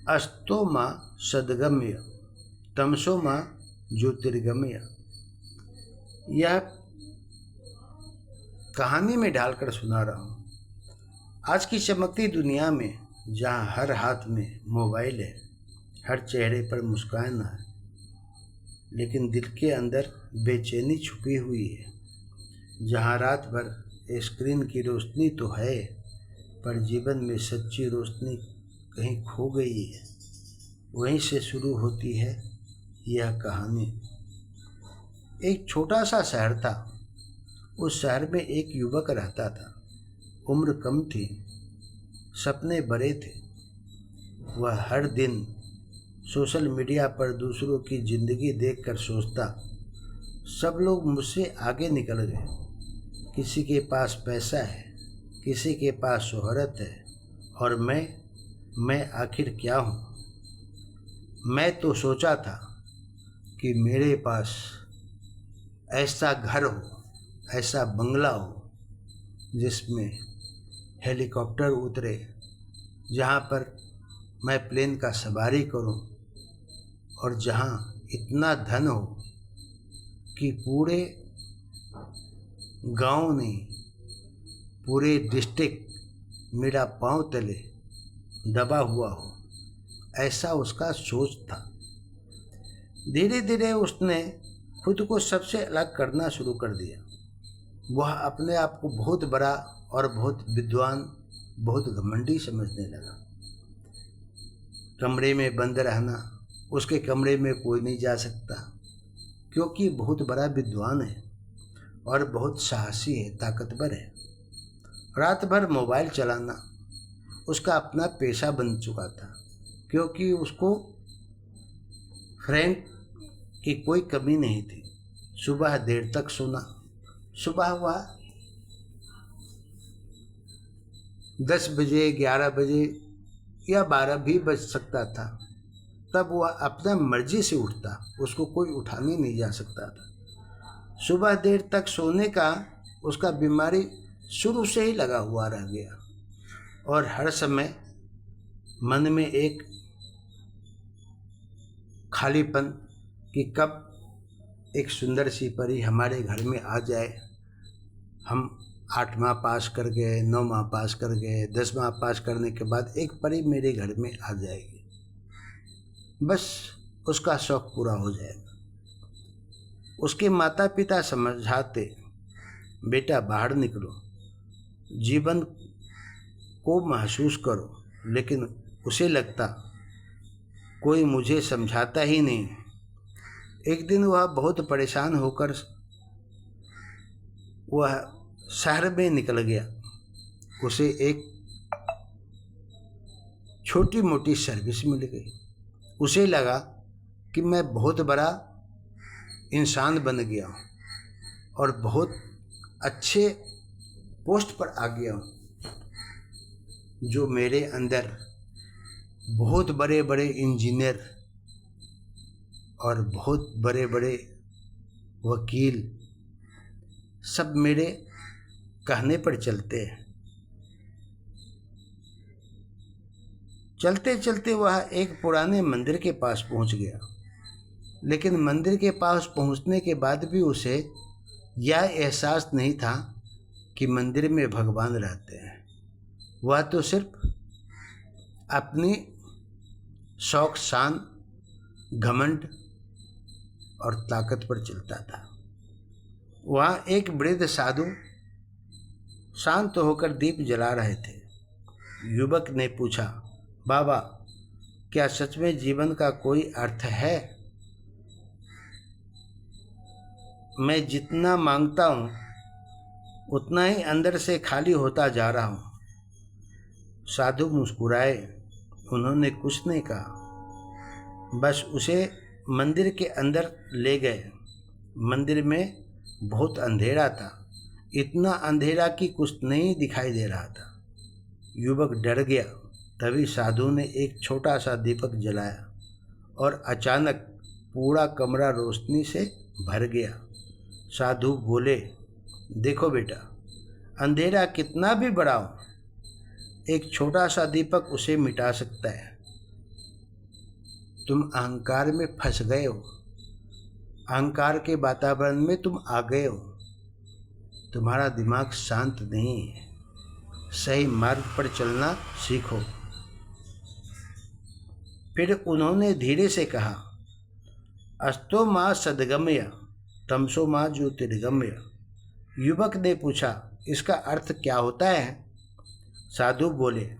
अस्तो माँ सद्गम्य तमसो माँ ज्योतिर्गम्य। यह कहानी में डालकर सुना रहा हूँ। आज की चमकती दुनिया में जहाँ हर हाथ में मोबाइल है, हर चेहरे पर मुस्कान है, लेकिन दिल के अंदर बेचैनी छुपी हुई है। जहाँ रात भर स्क्रीन की रोशनी तो है, पर जीवन में सच्ची रोशनी कहीं खो गई है। वहीं से शुरू होती है यह कहानी। एक छोटा सा शहर था। उस शहर में एक युवक रहता था। उम्र कम थी, सपने बड़े थे। वह हर दिन सोशल मीडिया पर दूसरों की ज़िंदगी देखकर सोचता, सब लोग मुझसे आगे निकल गए। किसी के पास पैसा है, किसी के पास शोहरत है, और मैं आखिर क्या हूँ। मैं तो सोचा था कि मेरे पास ऐसा घर हो, ऐसा बंगला हो जिसमें हेलीकॉप्टर उतरे, जहाँ पर मैं प्लेन का सवारी करूं, और जहाँ इतना धन हो कि पूरे गांव नहीं, पूरे डिस्ट्रिक्ट मेरा पांव तले दबा हुआ हो। ऐसा उसका सोच था। धीरे धीरे उसने खुद को सबसे अलग करना शुरू कर दिया। वह अपने आप को बहुत बड़ा और बहुत विद्वान, बहुत घमंडी समझने लगा। कमरे में बंद रहना, उसके कमरे में कोई नहीं जा सकता, क्योंकि बहुत बड़ा विद्वान है और बहुत साहसी है, ताकतवर है। रात भर मोबाइल चलाना उसका अपना पेशा बन चुका था, क्योंकि उसको फ्रेंड की कोई कमी नहीं थी। सुबह देर तक सोना। सुबह वह 10 बजे, 11 बजे या 12 भी बज सकता था। तब वह अपना मर्जी से उठता, उसको कोई उठाने नहीं जा सकता था। सुबह देर तक सोने का उसका बीमारी शुरू से ही लगा हुआ रह गया, और हर समय मन में एक खालीपन कि कब एक सुंदर सी परी हमारे घर में आ जाए। हम 8वां पास कर गए, 9वां पास कर गए, 10वां पास करने के बाद एक परी मेरे घर में आ जाएगी, बस उसका शौक़ पूरा हो जाएगा। उसके माता पिता समझाते, बेटा बाहर निकलो, जीवन को महसूस करो, लेकिन उसे लगता कोई मुझे समझाता ही नहीं। एक दिन वह बहुत परेशान होकर वह शहर में निकल गया। उसे एक छोटी मोटी सर्विस मिल गई। उसे लगा कि मैं बहुत बड़ा इंसान बन गया हूँ और बहुत अच्छे पोस्ट पर आ गया हूँ। जो मेरे अंदर बहुत बड़े बड़े इंजीनियर और बहुत बड़े बड़े वकील सब मेरे कहने पर चलते हैं। चलते चलते वह एक पुराने मंदिर के पास पहुंच गया, लेकिन मंदिर के पास पहुंचने के बाद भी उसे यह एहसास नहीं था कि मंदिर में भगवान रहते हैं। वह तो सिर्फ अपनी शौक, शान, घमंड और ताकत पर चलता था। वहाँ एक वृद्ध साधु शांत होकर दीप जला रहे थे। युवक ने पूछा, बाबा, क्या सच में जीवन का कोई अर्थ है? मैं जितना मांगता हूँ उतना ही अंदर से खाली होता जा रहा हूँ। साधु मुस्कुराए। उन्होंने कुछ नहीं कहा, बस उसे मंदिर के अंदर ले गए। मंदिर में बहुत अंधेरा था, इतना अंधेरा कि कुछ नहीं दिखाई दे रहा था। युवक डर गया। तभी साधु ने एक छोटा सा दीपक जलाया और अचानक पूरा कमरा रोशनी से भर गया। साधु बोले, देखो बेटा, अंधेरा कितना भी बड़ा हो, एक छोटा सा दीपक उसे मिटा सकता है। तुम अहंकार में फंस गए हो, अहंकार के वातावरण में तुम आ गए हो, तुम्हारा दिमाग शांत नहीं है, सही मार्ग पर चलना सीखो। फिर उन्होंने धीरे से कहा, अस्तो माँ सद्गम्य तमसो माँ ज्योतिर्गम्य। युवक ने पूछा, इसका अर्थ क्या होता है? साधु बोले,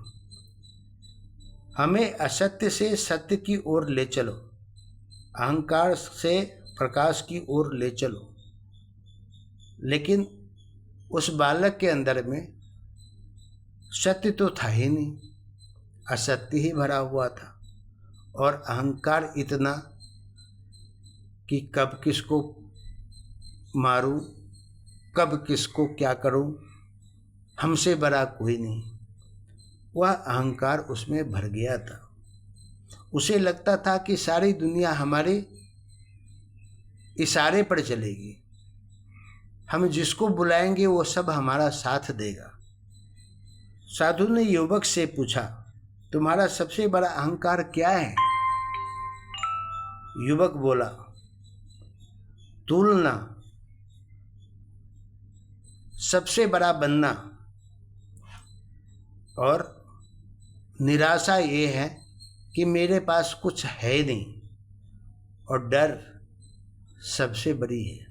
हमें असत्य से सत्य की ओर ले चलो, अहंकार से प्रकाश की ओर ले चलो। लेकिन उस बालक के अंदर में सत्य तो था ही नहीं, असत्य ही भरा हुआ था, और अहंकार इतना कि कब किसको मारूं, कब किसको क्या करूं, हमसे बड़ा कोई नहीं। वह अहंकार उसमें भर गया था। उसे लगता था कि सारी दुनिया हमारे इशारे पर चलेगी, हम जिसको बुलाएंगे वो सब हमारा साथ देगा। साधु ने युवक से पूछा, तुम्हारा सबसे बड़ा अहंकार क्या है? युवक बोला, तुलना, सबसे बड़ा बनना, और निराशा ये है कि मेरे पास कुछ है नहीं, और डर सबसे बड़ी है,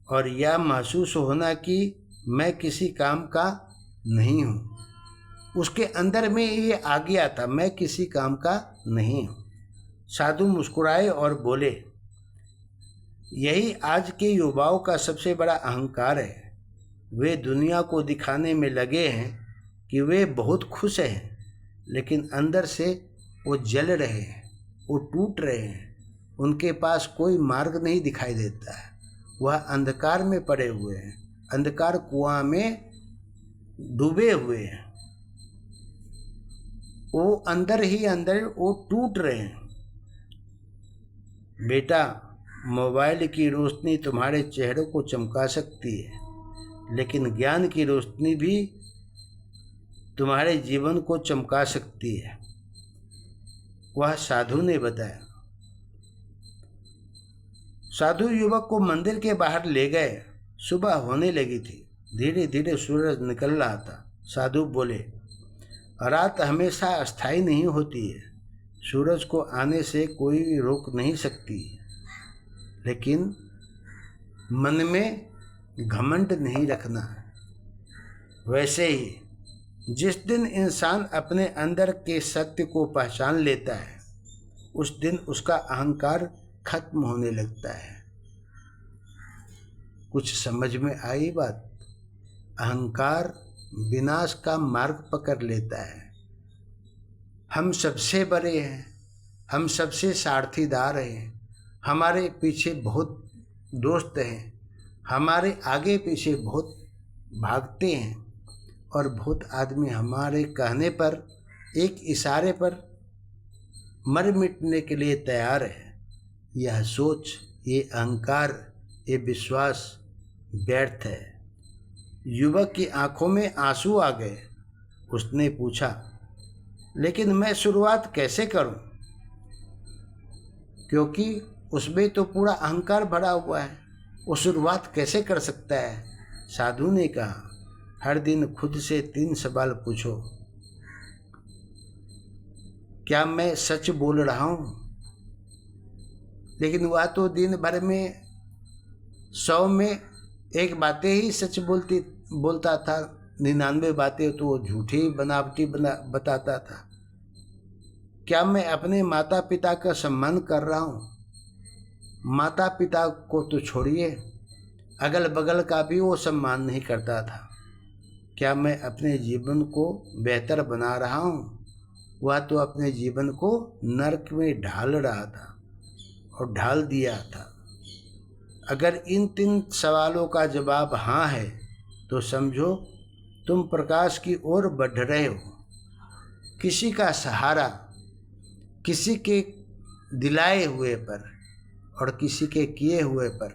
और यह महसूस होना कि मैं किसी काम का नहीं हूँ। उसके अंदर में ये आ गया था, मैं किसी काम का नहीं हूँ। साधु मुस्कुराए और बोले, यही आज के युवाओं का सबसे बड़ा अहंकार है। वे दुनिया को दिखाने में लगे हैं कि वे बहुत खुश हैं, लेकिन अंदर से वो जल रहे हैं, वो टूट रहे हैं, उनके पास कोई मार्ग नहीं दिखाई देता है, वह अंधकार में पड़े हुए हैं, अंधकार कुआं में डूबे हुए हैं, वो अंदर ही अंदर वो टूट रहे हैं। बेटा, मोबाइल की रोशनी तुम्हारे चेहरों को चमका सकती है, लेकिन ज्ञान की रोशनी भी तुम्हारे जीवन को चमका सकती है, वह साधु ने बताया। साधु युवक को मंदिर के बाहर ले गए। सुबह होने लगी थी, धीरे धीरे सूरज निकल रहा था। साधु बोले, रात हमेशा अस्थायी नहीं होती है, सूरज को आने से कोई रोक नहीं सकती, लेकिन मन में घमंड नहीं रखना। वैसे ही जिस दिन इंसान अपने अंदर के सत्य को पहचान लेता है, उस दिन उसका अहंकार खत्म होने लगता है। कुछ समझ में आई बात? अहंकार विनाश का मार्ग पकड़ लेता है। हम सबसे बड़े हैं, हम सबसे सारथीदार हैं, हमारे पीछे बहुत दोस्त हैं, हमारे आगे पीछे बहुत भागते हैं, और बहुत आदमी हमारे कहने पर, एक इशारे पर मर मिटने के लिए तैयार है। यह सोच, ये अहंकार, ये विश्वास व्यर्थ है। युवक की आंखों में आंसू आ गए। उसने पूछा, लेकिन मैं शुरुआत कैसे करूं? क्योंकि उसमें तो पूरा अहंकार भरा हुआ है, वो शुरुआत कैसे कर सकता है? साधु ने कहा, हर दिन खुद से 3 सवाल पूछो, क्या मैं सच बोल रहा हूँ? लेकिन वह तो दिन भर में 100 में 1 बातें ही सच बोलता था, 99 बातें तो वो झूठी बनावटी बताता था। क्या मैं अपने माता पिता का सम्मान कर रहा हूँ? माता पिता को तो छोड़िए, अगल बगल का भी वो सम्मान नहीं करता था। क्या मैं अपने जीवन को बेहतर बना रहा हूँ? वह तो अपने जीवन को नरक में ढाल रहा था, और ढाल दिया था। अगर इन 3 सवालों का जवाब हाँ है, तो समझो तुम प्रकाश की ओर बढ़ रहे हो। किसी का सहारा, किसी के दिलाए हुए पर और किसी के किए हुए पर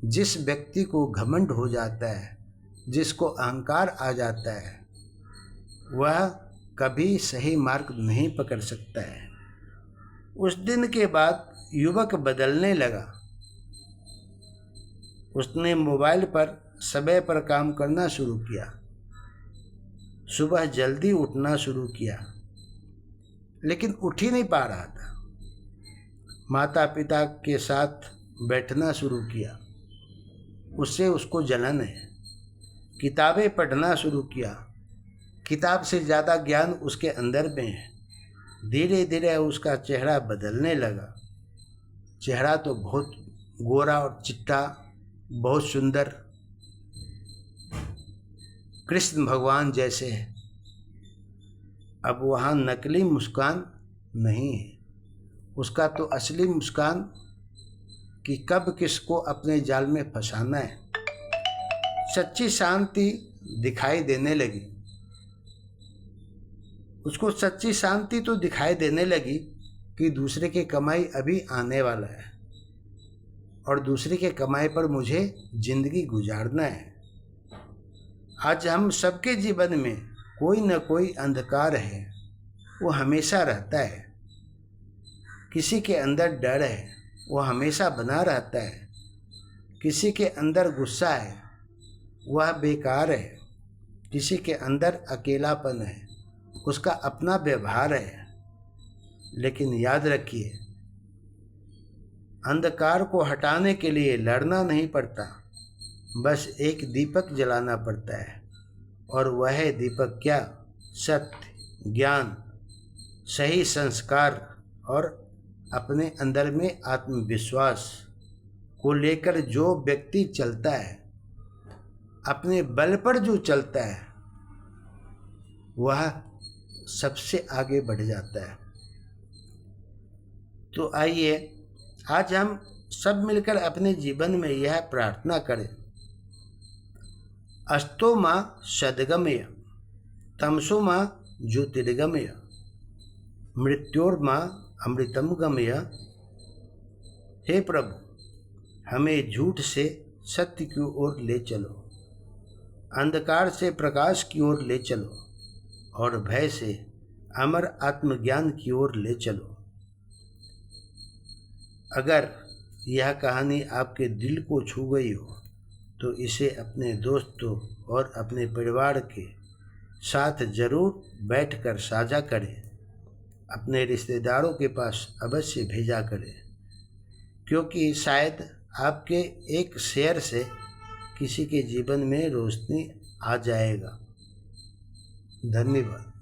जिस व्यक्ति को घमंड हो जाता है, जिसको अहंकार आ जाता है, वह कभी सही मार्ग नहीं पकड़ सकता है। उस दिन के बाद युवक बदलने लगा। उसने मोबाइल पर समय पर काम करना शुरू किया, सुबह जल्दी उठना शुरू किया, लेकिन उठ ही नहीं पा रहा था। माता पिता के साथ बैठना शुरू किया, उससे उसको जलन है। किताबें पढ़ना शुरू किया, किताब से ज़्यादा ज्ञान उसके अंदर में है। धीरे धीरे उसका चेहरा बदलने लगा। चेहरा तो बहुत गोरा और चिट्टा, बहुत सुंदर, कृष्ण भगवान जैसे है। अब वहाँ नकली मुस्कान नहीं है, उसका तो असली मुस्कान कि कब किसको अपने जाल में फंसाना है। सच्ची शांति दिखाई देने लगी उसको। सच्ची शांति तो दिखाई देने लगी कि दूसरे की कमाई अभी आने वाला है और दूसरे के कमाई पर मुझे जिंदगी गुजारना है। आज हम सबके जीवन में कोई न कोई अंधकार है, वो हमेशा रहता है। किसी के अंदर डर है, वो हमेशा बना रहता है। किसी के अंदर गुस्सा है, वह बेकार है। किसी के अंदर अकेलापन है, उसका अपना व्यवहार है। लेकिन याद रखिए, अंधकार को हटाने के लिए लड़ना नहीं पड़ता, बस एक दीपक जलाना पड़ता है। और वह दीपक क्या? सत्य, ज्ञान, सही संस्कार और अपने अंदर में आत्मविश्वास को लेकर जो व्यक्ति चलता है, अपने बल पर जो चलता है, वह सबसे आगे बढ़ जाता है। तो आइए आज हम सब मिलकर अपने जीवन में यह प्रार्थना करें। अस्तो मां सद्गमय, तमसो मां ज्योतिर्गमय, मृत्योर्मां अमृतम गमय। हे प्रभु, हमें झूठ से सत्य की ओर ले चलो, अंधकार से प्रकाश की ओर ले चलो और भय से अमर आत्मज्ञान की ओर ले चलो। अगर यह कहानी आपके दिल को छू गई हो तो इसे अपने दोस्तों और अपने परिवार के साथ ज़रूर बैठकर साझा करें। अपने रिश्तेदारों के पास अवश्य भेजा करें, क्योंकि शायद आपके एक शेयर से किसी के जीवन में रोशनी आ जाएगा। धन्यवाद।